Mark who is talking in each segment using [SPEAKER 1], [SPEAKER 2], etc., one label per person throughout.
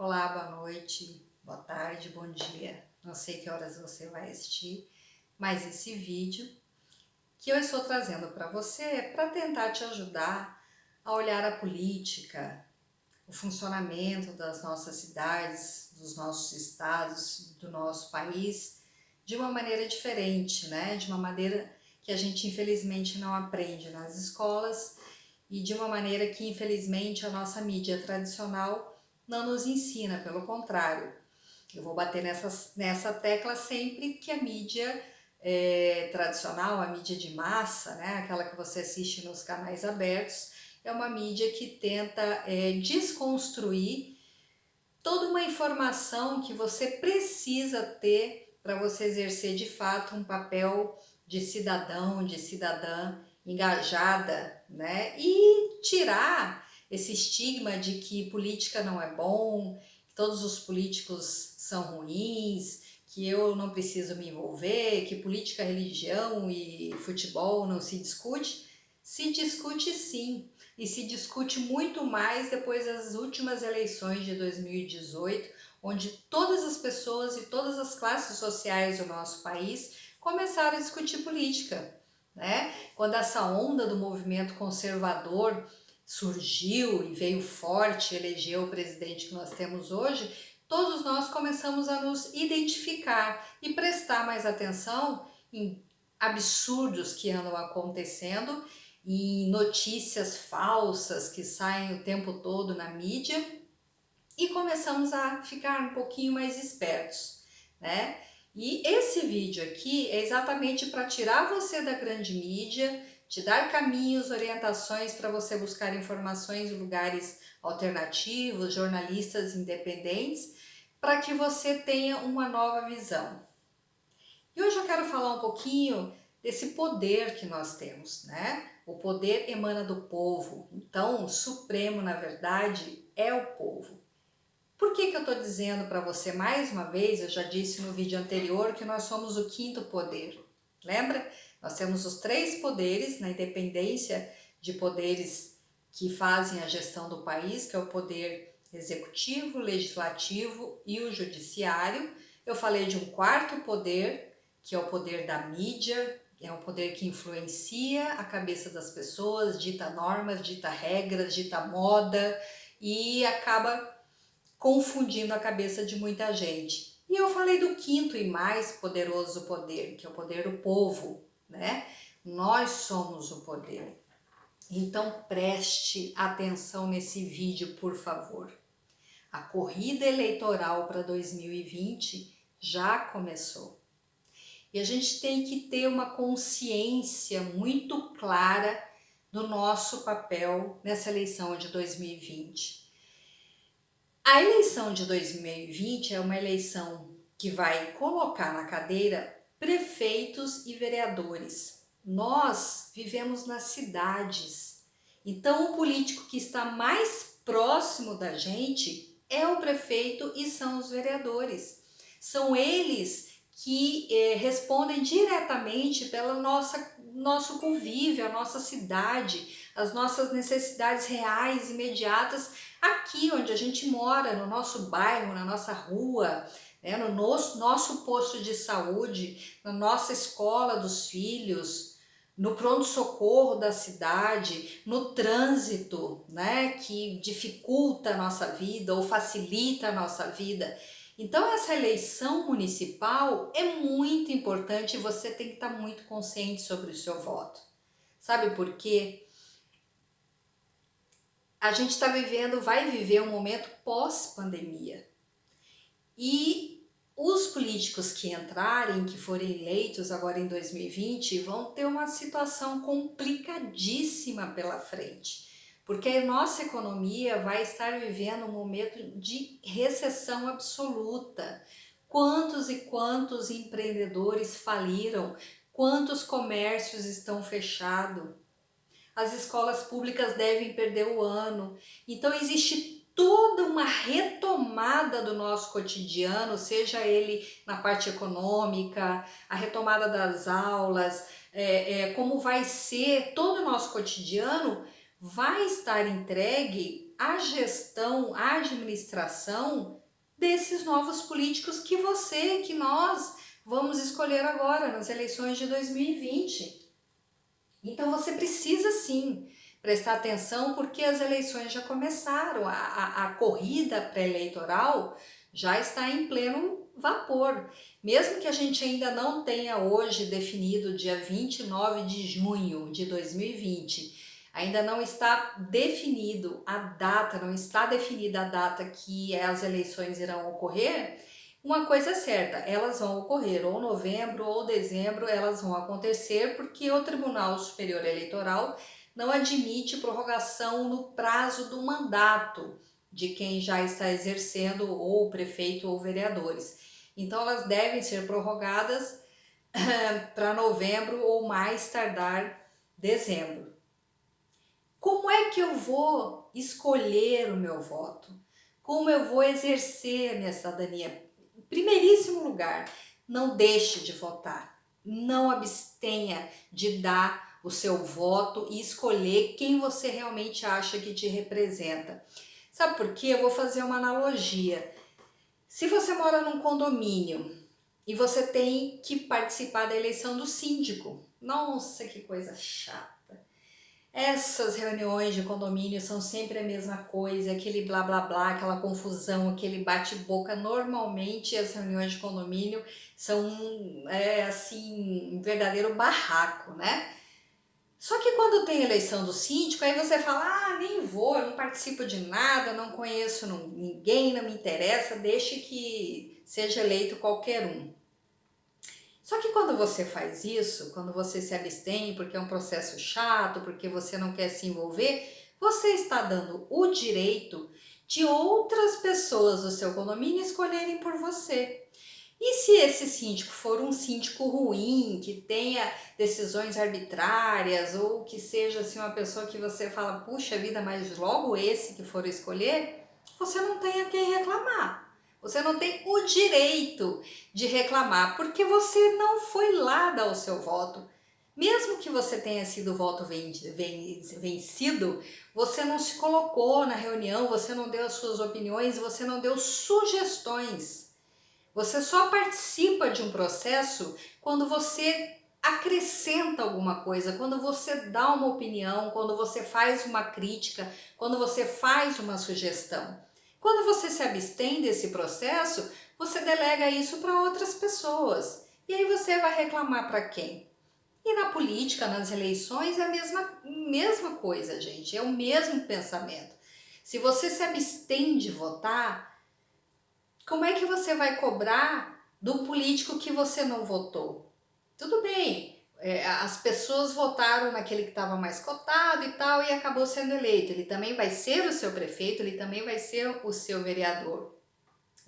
[SPEAKER 1] Olá, boa noite, boa tarde, bom dia. Não sei que horas você vai assistir, mas esse vídeo que eu estou trazendo para você é para tentar te ajudar a olhar a política, o funcionamento das nossas cidades, dos nossos estados, do nosso país de uma maneira diferente, né? De uma maneira que a gente infelizmente não aprende nas escolas e de uma maneira que infelizmente a nossa mídia tradicional não nos ensina, pelo contrário. Eu vou bater nessa tecla sempre que a mídia tradicional, a mídia de massa, né, aquela que você assiste nos canais abertos, é uma mídia que tenta desconstruir toda uma informação que você precisa ter para você exercer de fato um papel de cidadão, de cidadã engajada, né? E tirar esse estigma de que política não é bom, que todos os políticos são ruins, que eu não preciso me envolver, que política, religião e futebol não se discute. Se discute sim, e se discute muito mais depois das últimas eleições de 2018, onde todas as pessoas e todas as classes sociais do nosso país começaram a discutir política, né? Quando essa onda do movimento conservador surgiu e veio forte, elegeu o presidente que nós temos hoje, todos nós começamos a nos identificar e prestar mais atenção em absurdos que andam acontecendo e notícias falsas que saem o tempo todo na mídia e começamos a ficar um pouquinho mais espertos, né? E esse vídeo aqui é exatamente para tirar você da grande mídia, te dar caminhos, orientações para você buscar informações em lugares alternativos, jornalistas independentes, para que você tenha uma nova visão. E hoje eu quero falar um pouquinho desse poder que nós temos, né? O poder emana do povo, então o supremo, na verdade, é o povo. Por que eu estou dizendo para você mais uma vez, eu já disse no vídeo anterior que nós somos o quinto poder, lembra? Nós temos os três poderes na independência de poderes que fazem a gestão do país, que é o poder executivo, legislativo e o judiciário. Eu falei de um quarto poder, que é o poder da mídia, é um poder que influencia a cabeça das pessoas, dita normas, dita regras, dita moda e acaba confundindo a cabeça de muita gente. E eu falei do quinto e mais poderoso poder, que é o poder do povo, né? Nós somos o poder. Então preste atenção nesse vídeo, por favor. A corrida eleitoral para 2020 já começou. E a gente tem que ter uma consciência muito clara do nosso papel nessa eleição de 2020. A eleição de 2020 é uma eleição que vai colocar na cadeira prefeitos e vereadores. Nós vivemos nas cidades, então o político que está mais próximo da gente é o prefeito e são os vereadores. São eles que respondem diretamente pelo nosso convívio, a nossa cidade, as nossas necessidades reais, imediatas, aqui onde a gente mora, no nosso bairro, na nossa rua, né, no nosso posto de saúde, na nossa escola dos filhos, no pronto-socorro da cidade, no trânsito, né, que dificulta a nossa vida ou facilita a nossa vida. Então essa eleição municipal é muito importante e você tem que estar muito consciente sobre o seu voto. Sabe por quê? A gente está vai viver um momento pós-pandemia. E os políticos que entrarem, que forem eleitos agora em 2020, vão ter uma situação complicadíssima pela frente. Porque a nossa economia vai estar vivendo um momento de recessão absoluta. Quantos e quantos empreendedores faliram? Quantos comércios estão fechados? As escolas públicas devem perder o ano. Então existe toda uma retomada do nosso cotidiano, seja ele na parte econômica, a retomada das aulas, como vai ser todo o nosso cotidiano, vai estar entregue a gestão, a administração desses novos políticos que nós vamos escolher agora nas eleições de 2020. Então você precisa sim prestar atenção, porque as eleições já começaram, a corrida pré-eleitoral já está em pleno vapor. Mesmo que a gente ainda não tenha hoje definido dia 29 de junho de 2020, ainda não está definido a data, não está definida a data que as eleições irão ocorrer. Uma coisa é certa, elas vão ocorrer ou novembro ou dezembro, elas vão acontecer porque o Tribunal Superior Eleitoral não admite prorrogação no prazo do mandato de quem já está exercendo, ou prefeito ou vereadores. Então elas devem ser prorrogadas para novembro ou mais tardar dezembro. Como é que eu vou escolher o meu voto? Como eu vou exercer minha cidadania? Em primeiríssimo lugar, não deixe de votar. Não abstenha de dar o seu voto e escolher quem você realmente acha que te representa. Sabe por quê? Eu vou fazer uma analogia. Se você mora num condomínio e você tem que participar da eleição do síndico, nossa, que coisa chata. Essas reuniões de condomínio são sempre a mesma coisa, aquele blá blá blá, aquela confusão, aquele bate-boca. Normalmente as reuniões de condomínio são assim, um verdadeiro barraco, né? Só que quando tem eleição do síndico, aí você fala, ah, nem vou, eu não participo de nada, não conheço ninguém, não me interessa, deixe que seja eleito qualquer um. Só que quando você faz isso, quando você se abstém porque é um processo chato, porque você não quer se envolver, você está dando o direito de outras pessoas do seu condomínio escolherem por você. E se esse síndico for um síndico ruim, que tenha decisões arbitrárias, ou que seja assim uma pessoa que você fala, puxa vida, mas logo esse que for escolher, você não tem a quem reclamar. Você não tem o direito de reclamar, porque você não foi lá dar o seu voto. Mesmo que você tenha sido o voto vencido, você não se colocou na reunião, você não deu as suas opiniões, você não deu sugestões. Você só participa de um processo quando você acrescenta alguma coisa, quando você dá uma opinião, quando você faz uma crítica, quando você faz uma sugestão. Quando você se abstém desse processo, você delega isso para outras pessoas. E aí você vai reclamar para quem? E na política, nas eleições, é a mesma coisa, gente. É o mesmo pensamento. Se você se abstém de votar, como é que você vai cobrar do político que você não votou? Tudo bem, as pessoas votaram naquele que estava mais cotado e tal, e acabou sendo eleito. Ele também vai ser o seu prefeito, ele também vai ser o seu vereador.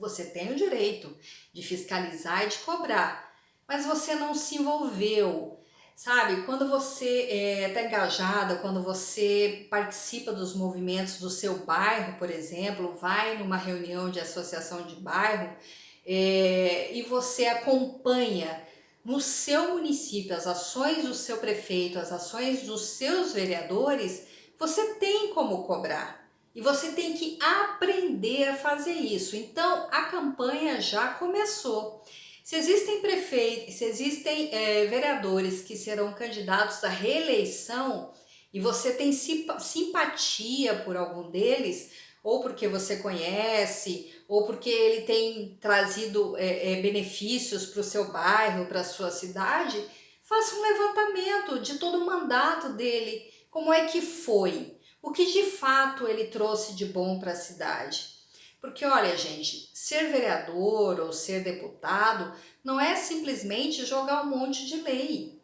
[SPEAKER 1] Você tem o direito de fiscalizar e de cobrar, mas você não se envolveu. Sabe, quando você está engajada, quando você participa dos movimentos do seu bairro, por exemplo, vai numa reunião de associação de bairro e você acompanha no seu município as ações do seu prefeito, as ações dos seus vereadores, você tem como cobrar. E você tem que aprender a fazer isso. Então, a campanha já começou. Se existem prefeitos, se existem vereadores que serão candidatos à reeleição e você tem simpatia por algum deles, ou porque você conhece, ou porque ele tem trazido benefícios para o seu bairro, para a sua cidade, faça um levantamento de todo o mandato dele. Como é que foi? O que de fato ele trouxe de bom para a cidade? Porque olha, gente, ser vereador ou ser deputado não é simplesmente jogar um monte de lei.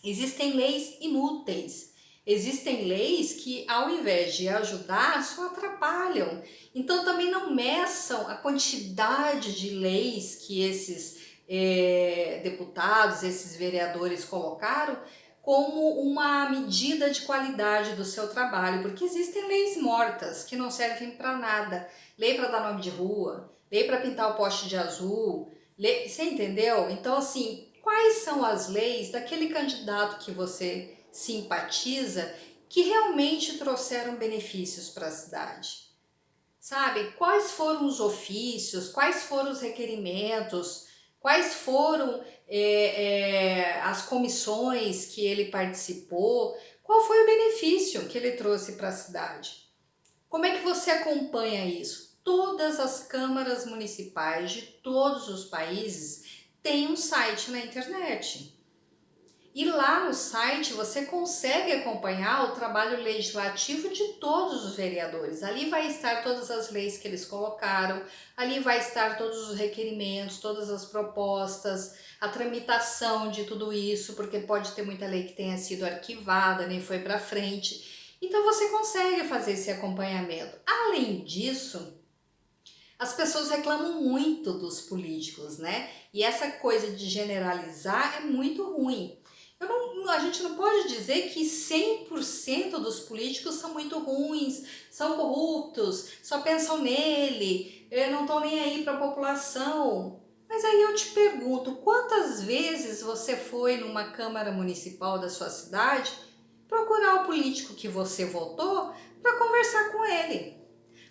[SPEAKER 1] Existem leis inúteis. Existem leis que, ao invés de ajudar, só atrapalham. Então também não meçam a quantidade de leis que esses deputados, esses vereadores colocaram como uma medida de qualidade do seu trabalho, porque existem leis mortas que não servem para nada. Lei para dar nome de rua, lei para pintar o poste de azul, lei, você entendeu? Então assim, quais são as leis daquele candidato que você simpatiza que realmente trouxeram benefícios para a cidade? sabe? Quais foram os ofícios, quais foram os requerimentos, quais foram as comissões que ele participou, qual foi o benefício que ele trouxe para a cidade. Como é que você acompanha isso? Todas as câmaras municipais de todos os países têm um site na internet. E lá no site você consegue acompanhar o trabalho legislativo de todos os vereadores. Ali vai estar todas as leis que eles colocaram, ali vai estar todos os requerimentos, todas as propostas, a tramitação de tudo isso, porque pode ter muita lei que tenha sido arquivada, nem foi para frente. Então você consegue fazer esse acompanhamento. Além disso, as pessoas reclamam muito dos políticos, né? E essa coisa de generalizar é muito ruim. A gente não pode dizer que 100% dos políticos são muito ruins, são corruptos, só pensam nele, não estão nem aí para a população. Mas aí eu te pergunto, quantas vezes você foi numa Câmara Municipal da sua cidade procurar o político que você votou para conversar com ele,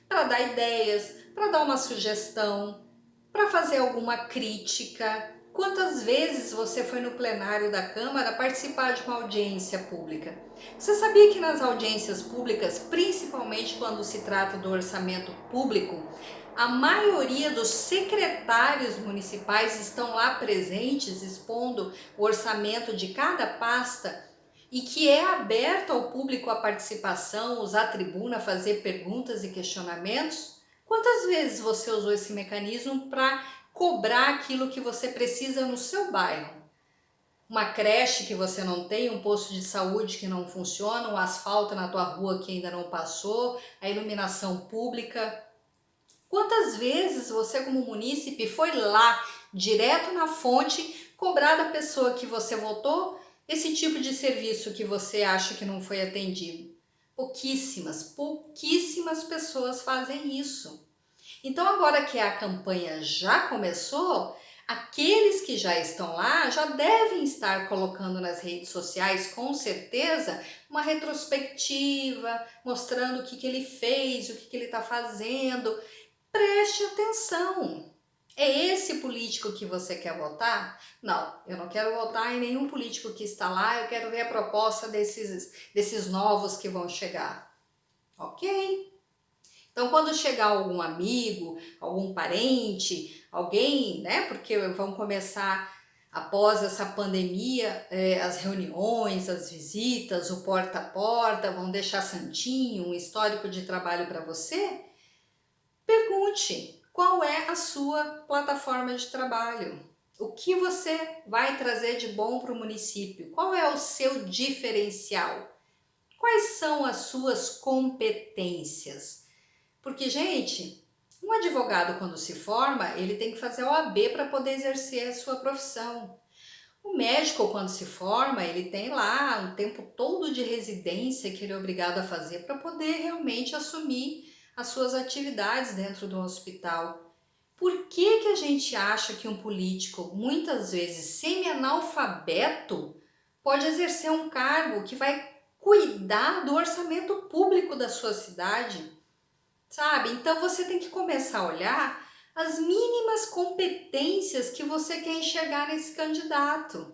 [SPEAKER 1] para dar ideias, para dar uma sugestão, para fazer alguma crítica? Quantas vezes você foi no plenário da Câmara participar de uma audiência pública? Você sabia que nas audiências públicas, principalmente quando se trata do orçamento público, a maioria dos secretários municipais estão lá presentes expondo o orçamento de cada pasta e que é aberto ao público a participação, usar a tribuna, fazer perguntas e questionamentos? Quantas vezes você usou esse mecanismo para cobrar aquilo que você precisa no seu bairro? Uma creche que você não tem, um posto de saúde que não funciona, um asfalto na tua rua que ainda não passou, a iluminação pública. Quantas vezes você, como munícipe, foi lá, direto na fonte, cobrar da pessoa que você votou esse tipo de serviço que você acha que não foi atendido? Pouquíssimas pessoas fazem isso. Então, agora que a campanha já começou, aqueles que já estão lá já devem estar colocando nas redes sociais, com certeza, uma retrospectiva, mostrando o que ele fez, o que ele está fazendo. Preste atenção. É esse político que você quer votar? Não, eu não quero votar em nenhum político que está lá, eu quero ver a proposta desses novos que vão chegar. Ok? Então, quando chegar algum amigo, algum parente, alguém, né? Porque vão começar, após essa pandemia, as reuniões, as visitas, o porta a porta, vão deixar santinho, um histórico de trabalho para você. Pergunte qual é a sua plataforma de trabalho. O que você vai trazer de bom para o município? Qual é o seu diferencial? Quais são as suas competências? Porque, gente, um advogado quando se forma, ele tem que fazer OAB para poder exercer a sua profissão. O médico quando se forma, ele tem lá um tempo todo de residência que ele é obrigado a fazer para poder realmente assumir as suas atividades dentro do hospital. Por que a gente acha que um político, muitas vezes semi-analfabeto, pode exercer um cargo que vai cuidar do orçamento público da sua cidade? Sabe? Então você tem que começar a olhar as mínimas competências que você quer enxergar nesse candidato.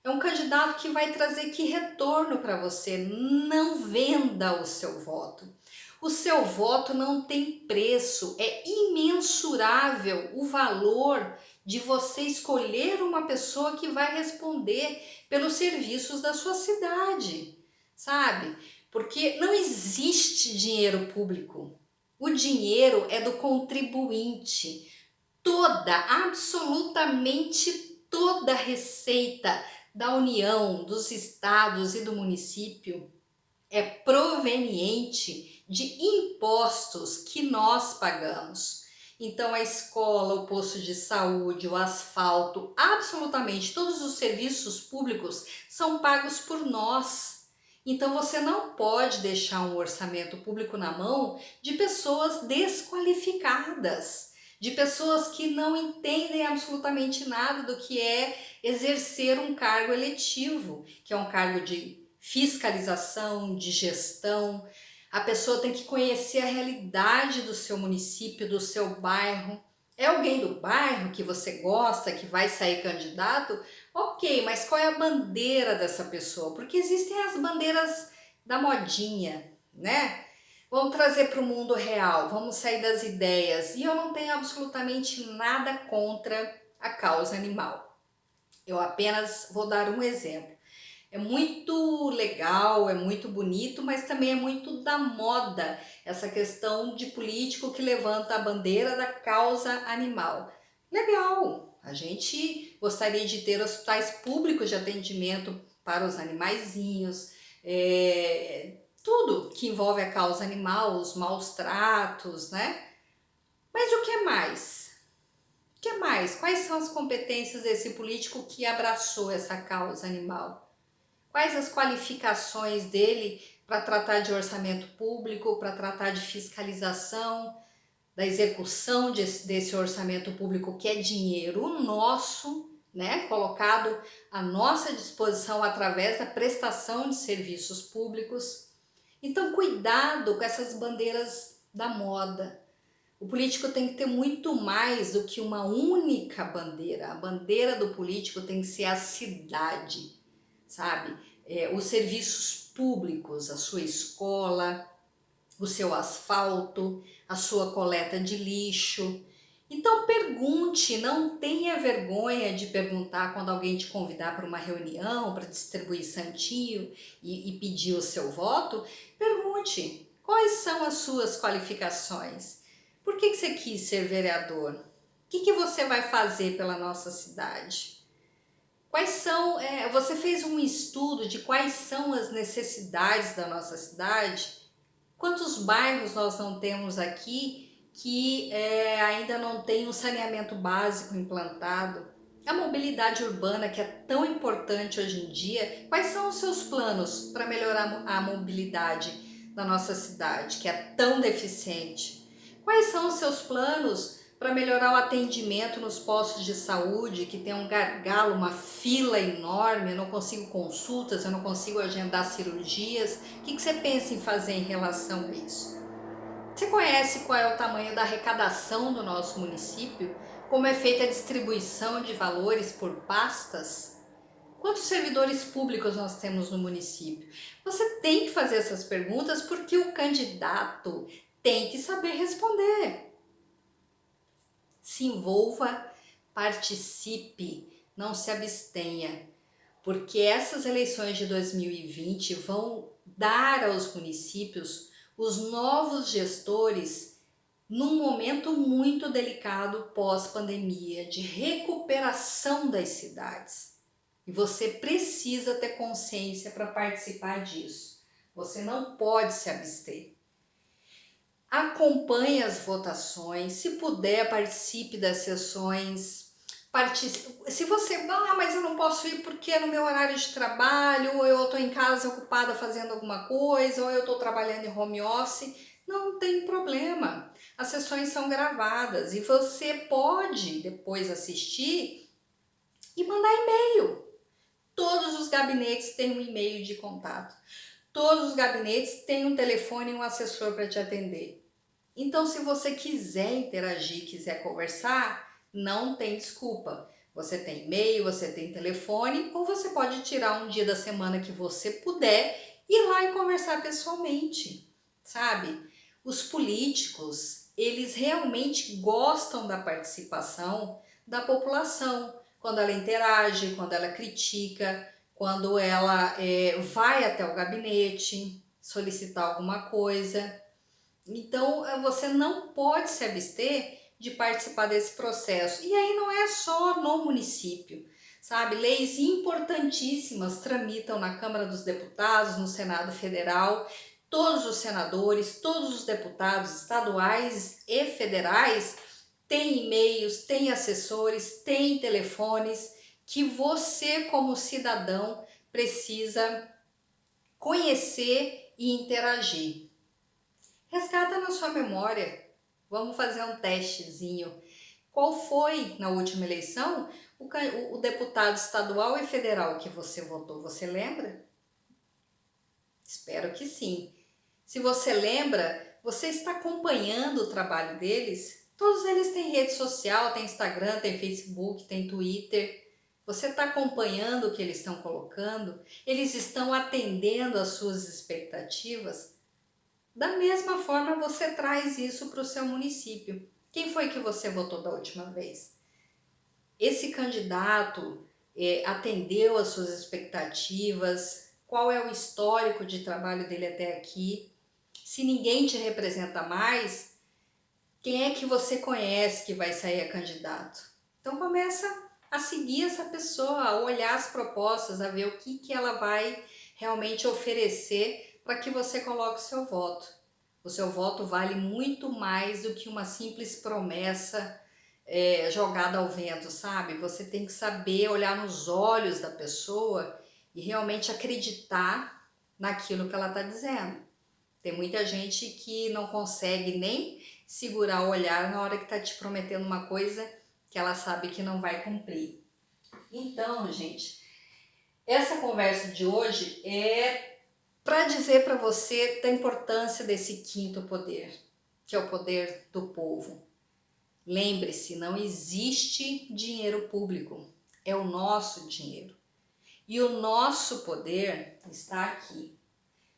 [SPEAKER 1] É um candidato que vai trazer que retorno para você. Não venda o seu voto. O seu voto não tem preço, é imensurável o valor de você escolher uma pessoa que vai responder pelos serviços da sua cidade, sabe? Porque não existe dinheiro público. O dinheiro é do contribuinte. Absolutamente toda receita da União, dos estados e do município é proveniente de impostos que nós pagamos. Então a escola, o posto de saúde, o asfalto, absolutamente todos os serviços públicos são pagos por nós. Então você não pode deixar um orçamento público na mão de pessoas desqualificadas, de pessoas que não entendem absolutamente nada do que é exercer um cargo eletivo, que é um cargo de fiscalização, de gestão. A pessoa tem que conhecer a realidade do seu município, do seu bairro. É alguém do bairro que você gosta, que vai sair candidato? Ok, mas qual é a bandeira dessa pessoa? Porque existem as bandeiras da modinha, né? Vamos trazer para o mundo real, vamos sair das ideias. E eu não tenho absolutamente nada contra a causa animal. Eu apenas vou dar um exemplo. É muito legal, é muito bonito, mas também é muito da moda essa questão de político que levanta a bandeira da causa animal. Legal, a gente gostaria de ter hospitais públicos de atendimento para os animaizinhos, tudo que envolve a causa animal, os maus tratos, né? Mas o que mais? O que mais? Quais são as competências desse político que abraçou essa causa animal? Quais as qualificações dele para tratar de orçamento público, para tratar de fiscalização, da execução desse orçamento público, que é dinheiro nosso, né, colocado à nossa disposição através da prestação de serviços públicos. Então, cuidado com essas bandeiras da moda. O político tem que ter muito mais do que uma única bandeira. A bandeira do político tem que ser a cidade, sabe? Os serviços públicos, a sua escola, o seu asfalto, a sua coleta de lixo. Então pergunte, não tenha vergonha de perguntar quando alguém te convidar para uma reunião, para distribuir santinho e pedir o seu voto. Pergunte, quais são as suas qualificações? Por que você quis ser vereador? O que você vai fazer pela nossa cidade? Quais são, você fez um estudo de quais são as necessidades da nossa cidade? Quantos bairros nós não temos aqui que ainda não tem um saneamento básico implantado? A mobilidade urbana, que é tão importante hoje em dia, quais são os seus planos para melhorar a mobilidade da nossa cidade, que é tão deficiente? Quais são os seus planos para melhorar o atendimento nos postos de saúde, que tem um gargalo, uma fila enorme, eu não consigo consultas, eu não consigo agendar cirurgias? O que você pensa em fazer em relação a isso? Você conhece qual é o tamanho da arrecadação do nosso município? Como é feita a distribuição de valores por pastas? Quantos servidores públicos nós temos no município? Você tem que fazer essas perguntas porque o candidato tem que saber responder. Se envolva, participe, não se abstenha, porque essas eleições de 2020 vão dar aos municípios os novos gestores num momento muito delicado pós-pandemia, de recuperação das cidades. E você precisa ter consciência para participar disso. Você não pode se abster. Acompanhe as votações, se puder, participe das sessões. Se você, mas eu não posso ir porque é no meu horário de trabalho, ou eu estou em casa ocupada fazendo alguma coisa, ou eu estou trabalhando em home office, não tem problema. As sessões são gravadas e você pode depois assistir e mandar e-mail. Todos os gabinetes têm um e-mail de contato. Todos os gabinetes têm um telefone e um assessor para te atender. Então, se você quiser interagir, quiser conversar, não tem desculpa. Você tem e-mail, você tem telefone, ou você pode tirar um dia da semana que você puder ir lá e conversar pessoalmente, sabe? Os políticos, eles realmente gostam da participação da população, quando ela interage, quando ela critica, quando ela vai até o gabinete solicitar alguma coisa. Então, você não pode se abster de participar desse processo. E aí não é só no município, sabe? Leis importantíssimas tramitam na Câmara dos Deputados, no Senado Federal. Todos os senadores, todos os deputados estaduais e federais têm e-mails, têm assessores, têm telefones que você, como cidadão, precisa conhecer e interagir. Resgata na sua memória. Vamos fazer um testezinho. Qual foi, na última eleição, o deputado estadual e federal que você votou? Você lembra? Espero que sim. Se você lembra, você está acompanhando o trabalho deles? Todos eles têm rede social, tem Instagram, tem Facebook, tem Twitter. Você está acompanhando o que eles estão colocando? Eles estão atendendo às suas expectativas? Da mesma forma, você traz isso para o seu município. Quem foi que você votou da última vez? Esse candidato atendeu às suas expectativas? Qual é o histórico de trabalho dele até aqui? Se ninguém te representa mais, quem é que você conhece que vai sair a candidato? Então começa a seguir essa pessoa, a olhar as propostas, a ver o que ela vai realmente oferecer para que você coloque o seu voto. O seu voto vale muito mais do que uma simples promessa jogada ao vento, sabe? Você tem que saber olhar nos olhos da pessoa e realmente acreditar naquilo que ela está dizendo. Tem muita gente que não consegue nem segurar o olhar na hora que está te prometendo uma coisa que ela sabe que não vai cumprir. Então, gente, essa conversa de hoje é para dizer para você da importância desse quinto poder, que é o poder do povo. Lembre-se, não existe dinheiro público, é o nosso dinheiro. E o nosso poder está aqui,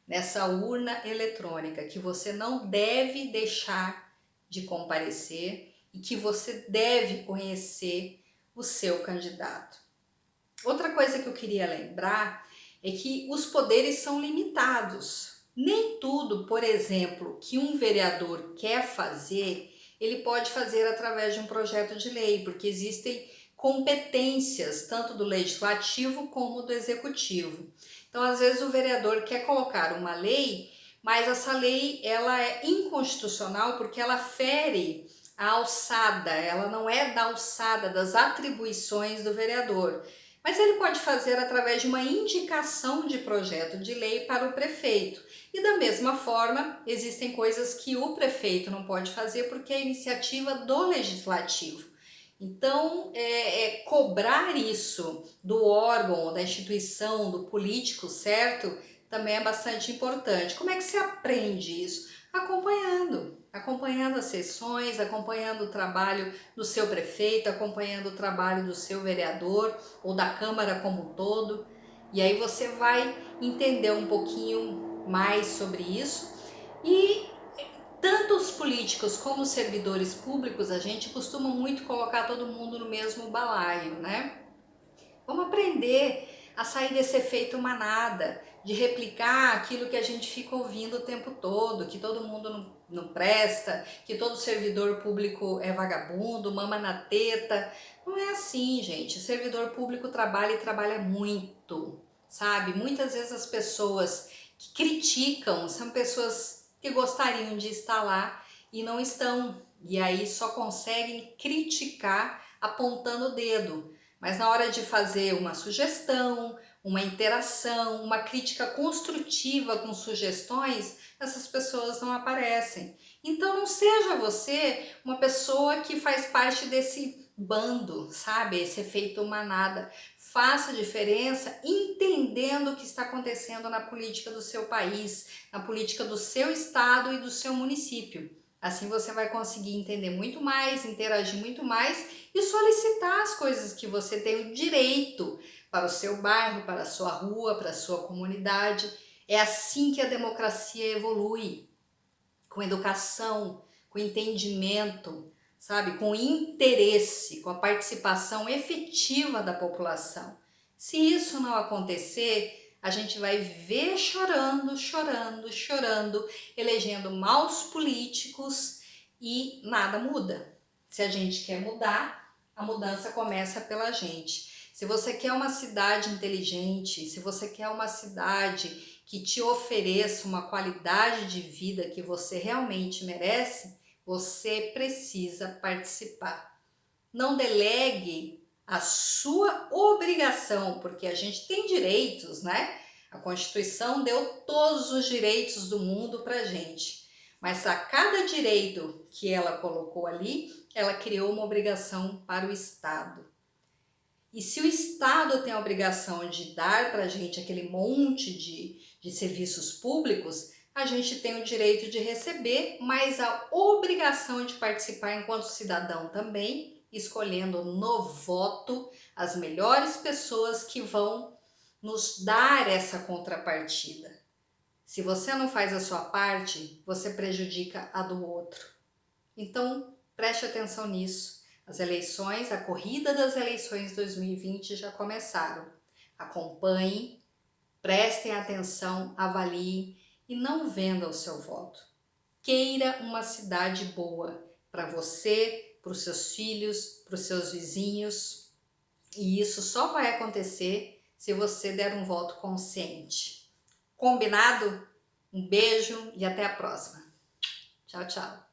[SPEAKER 1] nessa urna eletrônica, que você não deve deixar de comparecer e que você deve conhecer o seu candidato. Outra coisa que eu queria lembrar é que os poderes são limitados. Nem tudo, por exemplo, que um vereador quer fazer, ele pode fazer através de um projeto de lei, porque existem competências tanto do legislativo como do executivo. Então, às vezes o vereador quer colocar uma lei, mas essa lei ela é inconstitucional porque ela fere a alçada, ela não é da alçada das atribuições do vereador. Mas ele pode fazer através de uma indicação de projeto de lei para o prefeito. E da mesma forma, existem coisas que o prefeito não pode fazer porque é iniciativa do legislativo. Então, cobrar isso do órgão, da instituição, do político, certo? Também é bastante importante. Como é que se aprende isso? Acompanhando as sessões, acompanhando o trabalho do seu prefeito, acompanhando o trabalho do seu vereador ou da Câmara como um todo. E aí você vai entender um pouquinho mais sobre isso. E tanto os políticos como os servidores públicos, a gente costuma muito colocar todo mundo no mesmo balaio, né? Vamos aprender a sair desse efeito manada, de replicar aquilo que a gente fica ouvindo o tempo todo, que todo mundo não presta, que todo servidor público é vagabundo, mama na teta. Não é assim, gente. O servidor público trabalha e trabalha muito, sabe? Muitas vezes as pessoas que criticam são pessoas que gostariam de estar lá e não estão. E aí só conseguem criticar apontando o dedo. Mas na hora de fazer uma sugestão, uma interação, uma crítica construtiva com sugestões, essas pessoas não aparecem. Então não seja você uma pessoa que faz parte desse bando, sabe? Esse efeito manada. Faça diferença entendendo o que está acontecendo na política do seu país, na política do seu estado e do seu município. Assim você vai conseguir entender muito mais, interagir muito mais e solicitar as coisas que você tem o direito para o seu bairro, para a sua rua, para a sua comunidade. É assim que a democracia evolui, com educação, com entendimento, sabe, com interesse, com a participação efetiva da população. Se isso não acontecer, a gente vai viver chorando, chorando, chorando, elegendo maus políticos e nada muda. Se a gente quer mudar, a mudança começa pela gente. Se você quer uma cidade inteligente, se você quer uma cidade que te ofereça uma qualidade de vida que você realmente merece, você precisa participar. Não delegue a sua obrigação, porque a gente tem direitos, né? A Constituição deu todos os direitos do mundo pra gente. Mas a cada direito que ela colocou ali, ela criou uma obrigação para o Estado. E se o Estado tem a obrigação de dar para a gente aquele monte de serviços públicos, a gente tem o direito de receber, mas a obrigação de participar enquanto cidadão também, escolhendo no voto as melhores pessoas que vão nos dar essa contrapartida. Se você não faz a sua parte, você prejudica a do outro. Então, preste atenção nisso. As eleições, a corrida das eleições 2020 já começaram. Acompanhem, prestem atenção, avaliem e não vendam o seu voto. Queira uma cidade boa para você, para os seus filhos, para os seus vizinhos. E isso só vai acontecer se você der um voto consciente. Combinado? Um beijo e até a próxima. Tchau, tchau.